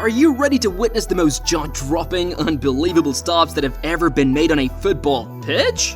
Are you ready to witness the most jaw-dropping, unbelievable stops that have ever been made on a football pitch?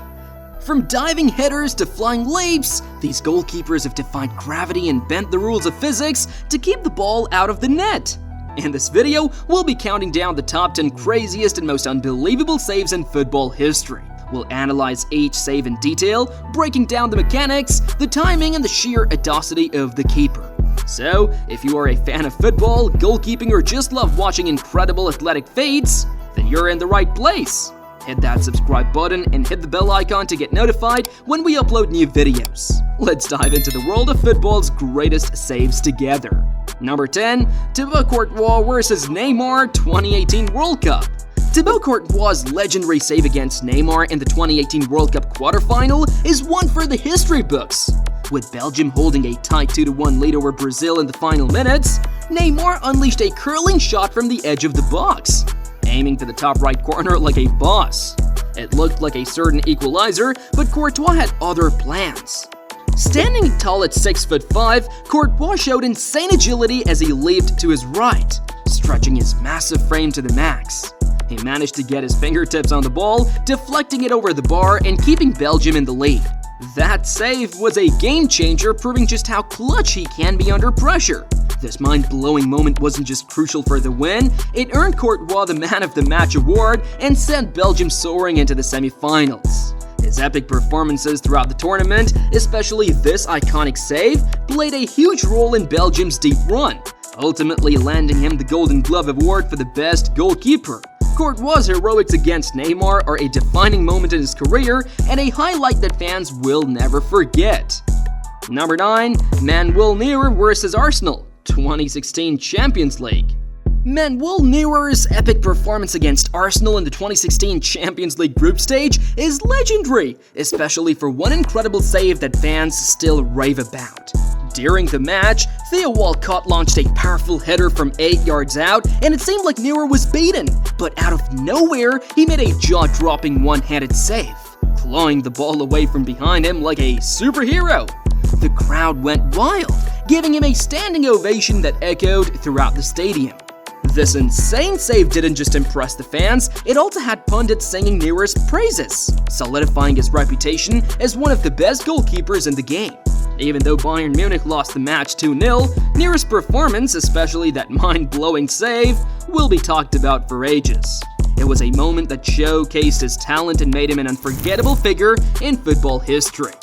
From diving headers to flying leaps, these goalkeepers have defied gravity and bent the rules of physics to keep the ball out of the net. In this video, we'll be counting down the top 10 craziest and most unbelievable saves in football history. We'll analyze each save in detail, breaking down the mechanics, the timing, and the sheer audacity of the keeper. So, if you are a fan of football, goalkeeping, or just love watching incredible athletic feats, then you're in the right place. Hit that subscribe button and hit the bell icon to get notified when we upload new videos. Let's dive into the world of football's greatest saves together. Number 10. Thibaut Courtois vs Neymar 2018 World Cup. Thibaut Courtois' legendary save against Neymar in the 2018 World Cup quarterfinal is one for the history books. With Belgium holding a tight 2-1 lead over Brazil in the final minutes, Neymar unleashed a curling shot from the edge of the box, aiming for the top right corner like a boss. It looked like a certain equalizer, but Courtois had other plans. Standing tall at 6'5", Courtois showed insane agility as he leaped to his right, stretching his massive frame to the max. He managed to get his fingertips on the ball, deflecting it over the bar and keeping Belgium in the lead. That save was a game-changer, proving just how clutch he can be under pressure. This mind-blowing moment wasn't just crucial for the win, it earned Courtois the Man of the Match award and sent Belgium soaring into the semi-finals. His epic performances throughout the tournament, especially this iconic save, played a huge role in Belgium's deep run, ultimately landing him the Golden Glove award for the best goalkeeper. Courtois' heroics against Neymar are a defining moment in his career and a highlight that fans will never forget. Number 9. Manuel Neuer vs Arsenal 2016 Champions League. Manuel Neuer's epic performance against Arsenal in the 2016 Champions League group stage is legendary, especially for one incredible save that fans still rave about. During the match, Theo Walcott launched a powerful header from 8 yards out, and it seemed like Neuer was beaten, but out of nowhere, he made a jaw-dropping one-handed save, clawing the ball away from behind him like a superhero. The crowd went wild, giving him a standing ovation that echoed throughout the stadium. This insane save didn't just impress the fans, it also had pundits singing Neuer's praises, solidifying his reputation as one of the best goalkeepers in the game. Even though Bayern Munich lost the match 2-0, Neuer's performance, especially that mind-blowing save, will be talked about for ages. It was a moment that showcased his talent and made him an unforgettable figure in football history.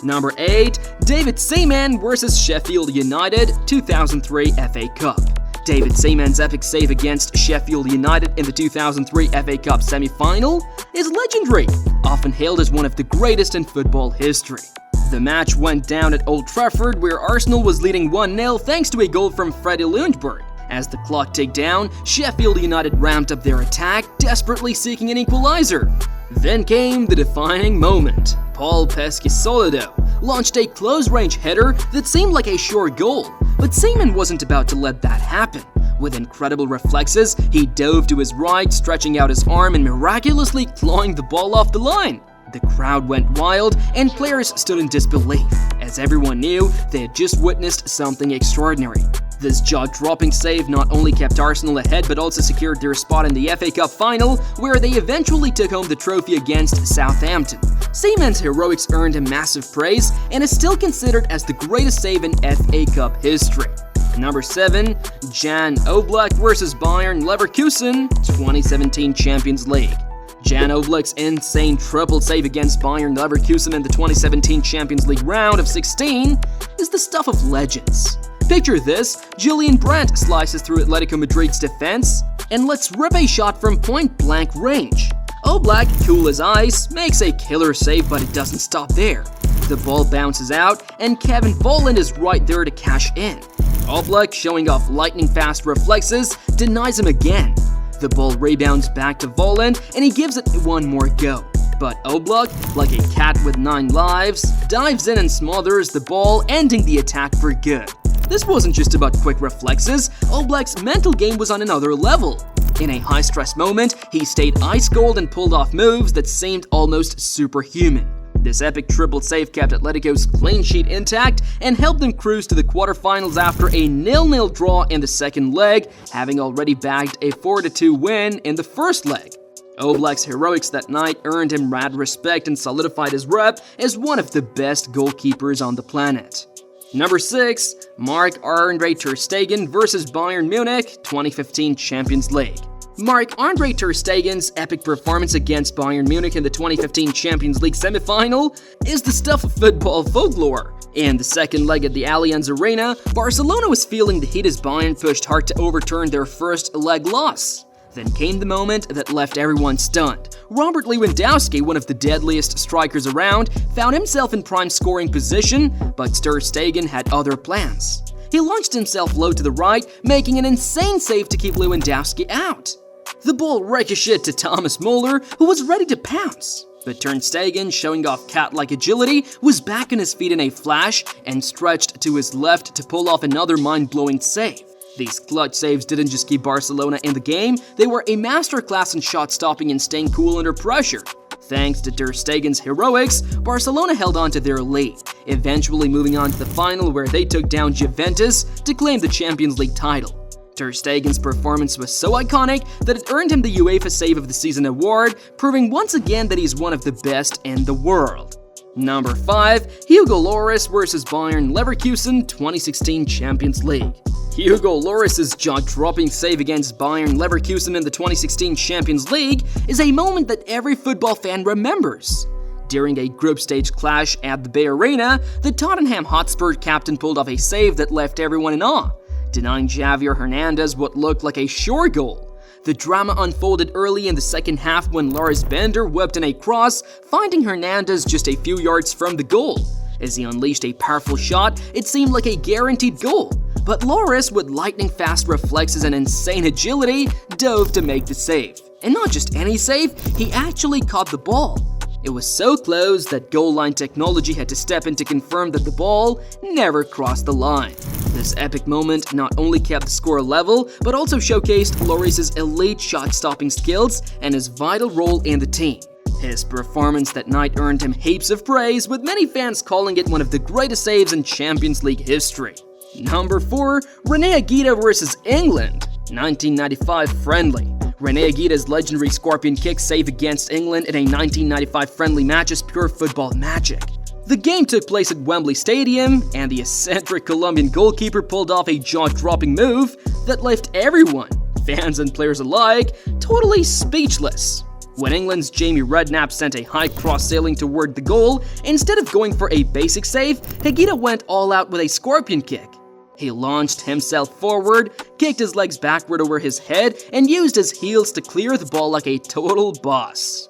Number 8. David Seaman vs Sheffield United 2003 FA Cup. David Seaman's epic save against Sheffield United in the 2003 FA Cup semi-final is legendary, often hailed as one of the greatest in football history. The match went down at Old Trafford, where Arsenal was leading 1-0 thanks to a goal from Freddie Ljungberg. As the clock ticked down, Sheffield United ramped up their attack, desperately seeking an equalizer. Then came the defining moment. Paul Pesci-Solido launched a close-range header that seemed like a sure goal, but Seaman wasn't about to let that happen. With incredible reflexes, he dove to his right, stretching out his arm and miraculously clawing the ball off the line. The crowd went wild, and players stood in disbelief, as everyone knew they had just witnessed something extraordinary. This jaw-dropping save not only kept Arsenal ahead but also secured their spot in the FA Cup final, where they eventually took home the trophy against Southampton. Seaman's heroics earned him massive praise and is still considered as the greatest save in FA Cup history. Number 7. Jan Oblak vs Bayern Leverkusen 2017 Champions League. Jan Oblak's insane triple save against Bayern Leverkusen in the 2017 Champions League round of 16 is the stuff of legends. Picture this: Julian Brandt slices through Atletico Madrid's defense and lets rip a shot from point-blank range. Oblak, cool as ice, makes a killer save, but it doesn't stop there. The ball bounces out, and Kevin Volland is right there to cash in. Oblak, showing off lightning-fast reflexes, denies him again. The ball rebounds back to Volland, and he gives it one more go. But Oblak, like a cat with 9 lives, dives in and smothers the ball, ending the attack for good. This wasn't just about quick reflexes, Oblak's mental game was on another level. In a high-stress moment, he stayed ice cold and pulled off moves that seemed almost superhuman. This epic triple save kept Atletico's clean sheet intact and helped them cruise to the quarterfinals after a 0-0 draw in the second leg, having already bagged a 4-2 win in the first leg. Oblak's heroics that night earned him rad respect and solidified his rep as one of the best goalkeepers on the planet. Number 6. Marc-Andre ter Stegen vs Bayern Munich 2015 Champions League. Marc-Andre ter Stegen's epic performance against Bayern Munich in the 2015 Champions League semi-final is the stuff of football folklore. In the second leg at the Allianz Arena, Barcelona was feeling the heat as Bayern pushed hard to overturn their first leg loss. Then came the moment that left everyone stunned. Robert Lewandowski, one of the deadliest strikers around, found himself in prime scoring position, but ter Stegen had other plans. He launched himself low to the right, making an insane save to keep Lewandowski out. The ball ricocheted to Thomas Muller, who was ready to pounce. But ter Stegen, showing off cat-like agility, was back on his feet in a flash and stretched to his left to pull off another mind-blowing save. These clutch saves didn't just keep Barcelona in the game, they were a masterclass in shot-stopping and staying cool under pressure. Thanks to ter Stegen's heroics, Barcelona held on to their lead, eventually moving on to the final where they took down Juventus to claim the Champions League title. Ter Stegen's performance was so iconic that it earned him the UEFA Save of the Season award, proving once again that he's one of the best in the world. Number 5. Hugo Lloris vs Bayern Leverkusen 2016 Champions League. Hugo Lloris's jaw-dropping save against Bayern Leverkusen in the 2016 Champions League is a moment that every football fan remembers. During a group stage clash at the Bay Arena, the Tottenham Hotspur captain pulled off a save that left everyone in awe, denying Javier Hernandez what looked like a sure goal. The drama unfolded early in the second half when Lars Bender whipped in a cross, finding Hernandez just a few yards from the goal. As he unleashed a powerful shot, it seemed like a guaranteed goal. But Lloris, with lightning-fast reflexes and insane agility, dove to make the save. And not just any save, he actually caught the ball. It was so close that goal line technology had to step in to confirm that the ball never crossed the line. This epic moment not only kept the score level, but also showcased Lloris's elite shot-stopping skills and his vital role in the team. His performance that night earned him heaps of praise, with many fans calling it one of the greatest saves in Champions League history. Number 4. René Higuita vs England 1995 friendly. René Higuita's legendary scorpion kick save against England in a 1995 friendly match is pure football magic. The game took place at Wembley Stadium, and the eccentric Colombian goalkeeper pulled off a jaw-dropping move that left everyone, fans and players alike, totally speechless. When England's Jamie Redknapp sent a high cross sailing toward the goal, instead of going for a basic save, Higuita went all out with a scorpion kick. He launched himself forward, kicked his legs backward over his head, and used his heels to clear the ball like a total boss.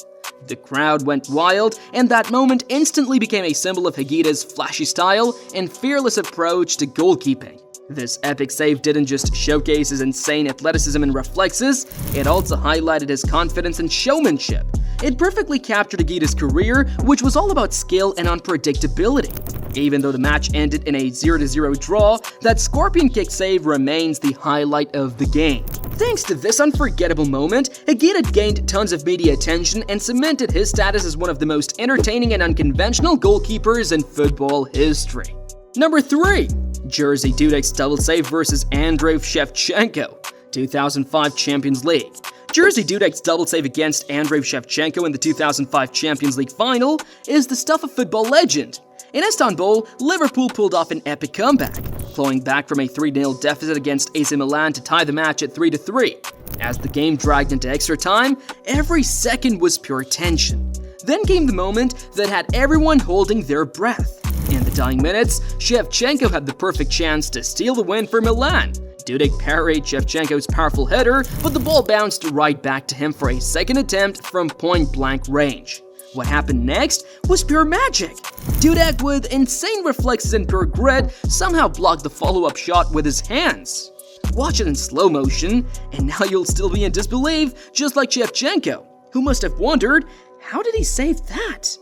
The crowd went wild, and that moment instantly became a symbol of Higuita's flashy style and fearless approach to goalkeeping. This epic save didn't just showcase his insane athleticism and reflexes, it also highlighted his confidence and showmanship. It perfectly captured Higuita's career, which was all about skill and unpredictability. Even though the match ended in a 0-0 draw, that scorpion kick save remains the highlight of the game. Thanks to this unforgettable moment, Higuita gained tons of media attention and cemented his status as one of the most entertaining and unconventional goalkeepers in football history. Number 3. Jerzy Dudek's double save vs Andrei Shevchenko 2005 Champions League. Jerzy Dudek's double save against Andrei Shevchenko in the 2005 Champions League final is the stuff of football legend. In Istanbul, Liverpool pulled off an epic comeback, clawing back from a 3-0 deficit against AC Milan to tie the match at 3-3. As the game dragged into extra time, every second was pure tension. Then came the moment that had everyone holding their breath. In the dying minutes, Shevchenko had the perfect chance to steal the win for Milan. Dudek parried Shevchenko's powerful header, but the ball bounced right back to him for a second attempt from point-blank range. What happened next was pure magic. Dudek, with insane reflexes and pure grit, somehow blocked the follow-up shot with his hands. Watch it in slow motion, and now you'll still be in disbelief, just like Shevchenko, who must have wondered, how did he save that?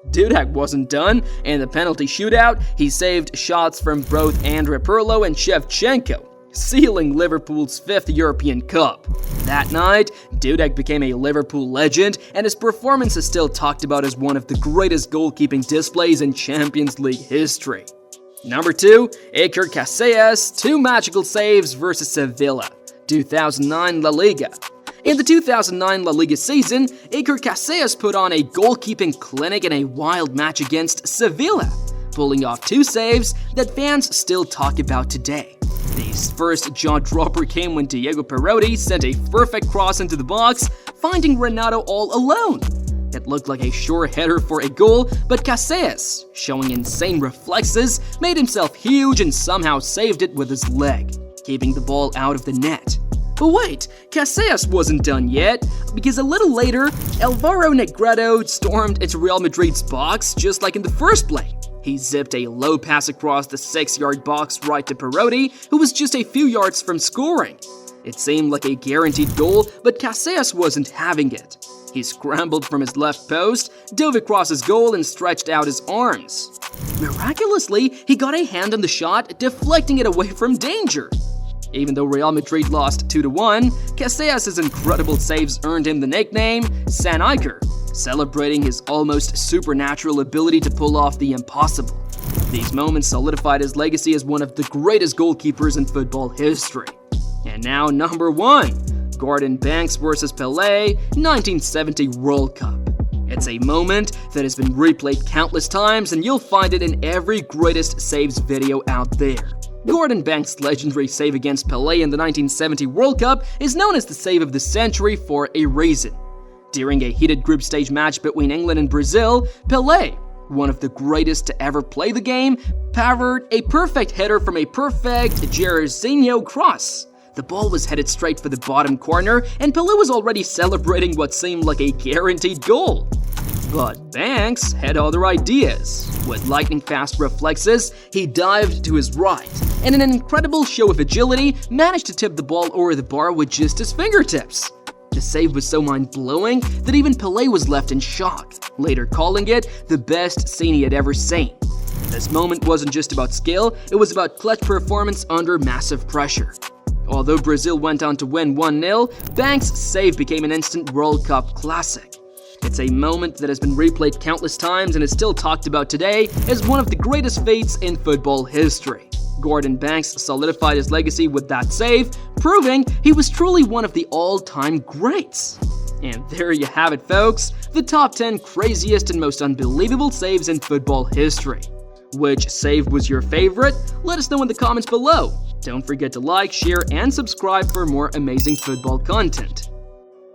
Dudek wasn't done. In the penalty shootout, he saved shots from both Andrea Pirlo and Shevchenko. sealing Liverpool's 5th European Cup. That night, Dudek became a Liverpool legend, and his performance is still talked about as one of the greatest goalkeeping displays in Champions League history. Number 2, Iker Casillas' 2 magical saves versus Sevilla, 2009 La Liga. In the 2009 La Liga season, Iker Casillas put on a goalkeeping clinic in a wild match against Sevilla, pulling off 2 saves that fans still talk about today. The first jaw-dropper came when Diego Perotti sent a perfect cross into the box, finding Renato all alone. It looked like a sure header for a goal, but Casillas, showing insane reflexes, made himself huge and somehow saved it with his leg, keeping the ball out of the net. But wait, Casillas wasn't done yet, because a little later, Alvaro Negredo stormed into Real Madrid's box just like in the first play. He zipped a low pass across the 6-yard box right to Perotti, who was just a few yards from scoring. It seemed like a guaranteed goal, but Casillas wasn't having it. He scrambled from his left post, dove across his goal, and stretched out his arms. Miraculously, he got a hand on the shot, deflecting it away from danger. Even though Real Madrid lost 2-1, Casillas' incredible saves earned him the nickname San Iker, celebrating his almost supernatural ability to pull off the impossible. These moments solidified his legacy as one of the greatest goalkeepers in football history. And now number 1, Gordon Banks vs Pelé, 1970 World Cup. It's a moment that has been replayed countless times, and you'll find it in every greatest saves video out there. Gordon Banks' legendary save against Pelé in the 1970 World Cup is known as the save of the century for a reason. During a heated group stage match between England and Brazil, Pelé, one of the greatest to ever play the game, powered a perfect header from a perfect Jairzinho cross. The ball was headed straight for the bottom corner, and Pelé was already celebrating what seemed like a guaranteed goal. But Banks had other ideas. With lightning-fast reflexes, he dived to his right, and in an incredible show of agility, managed to tip the ball over the bar with just his fingertips. The save was so mind-blowing that even Pelé was left in shock, later calling it the best scene he had ever seen. This moment wasn't just about skill, it was about clutch performance under massive pressure. Although Brazil went on to win 1-0, Banks' save became an instant World Cup classic. It's a moment that has been replayed countless times and is still talked about today as one of the greatest feats in football history. Gordon Banks solidified his legacy with that save, proving he was truly one of the all-time greats. And there you have it, folks, the top 10 craziest and most unbelievable saves in football history. Which save was your favorite? Let us know in the comments below. Don't forget to like, share, and subscribe for more amazing football content.